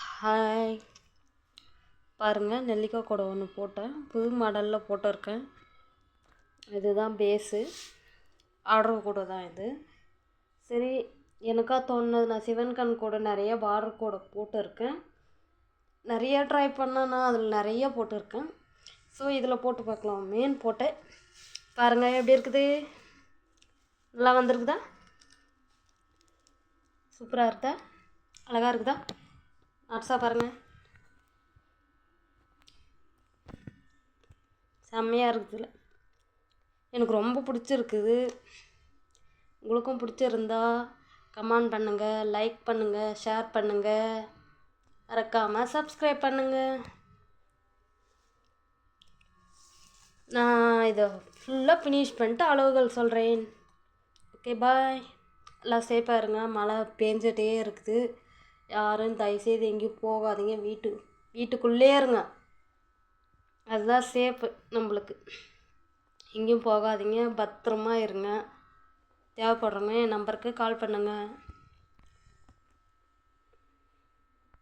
Hi, பாருங்கள் நெல்லிக்காய் கூடை ஒன்று போட்டேன். புது மாடலில் போட்டிருக்கேன். இதுதான் பேஸு. ஆர்டர் கூட தான் இது. சரி, எனக்கா தோணுது, நான் சிவன் கண் கூட நிறைய பார்டர் கூட போட்டிருக்கேன். நிறைய ட்ரை பண்ணேன், நான் அதில் நிறைய போட்டிருக்கேன். ஸோ இதில் போட்டு பார்க்கலாம். மெயின் போட்டேன். பாருங்கள் எப்படி இருக்குது. நல்லா வந்திருக்குதா? சூப்பராக இருக்குதா? அழகாக இருக்குதா? நட்ஸாக பாருங்கள், செம்மையாக இருக்குதுல. எனக்கு ரொம்ப பிடிச்சிருக்குது. உங்களுக்கும் பிடிச்சிருந்தா கமெண்ட் பண்ணுங்கள், லைக் பண்ணுங்கள், ஷேர் பண்ணுங்கள், மறக்காமல் சப்ஸ்கிரைப் பண்ணுங்கள். நான் இதை ஃபுல்லாக ஃபினிஷ் பண்ணிட்டு அளவுகள் சொல்கிறேன். ஓகே, பாய். எல்லாம் சேஃபாக இருங்க. மழை பேஞ்சிட்டே இருக்குது. யாரும் தயவுசெய்து எங்கேயும் போகாதீங்க. வீட்டுக்குள்ளே இருங்க. அதுதான் சேஃபு நம்மளுக்கு. எங்கேயும் போகாதீங்க, பத்திரமா இருங்க. தேவைப்படுறவங்க என் நம்பருக்கு கால் பண்ணுங்கள்.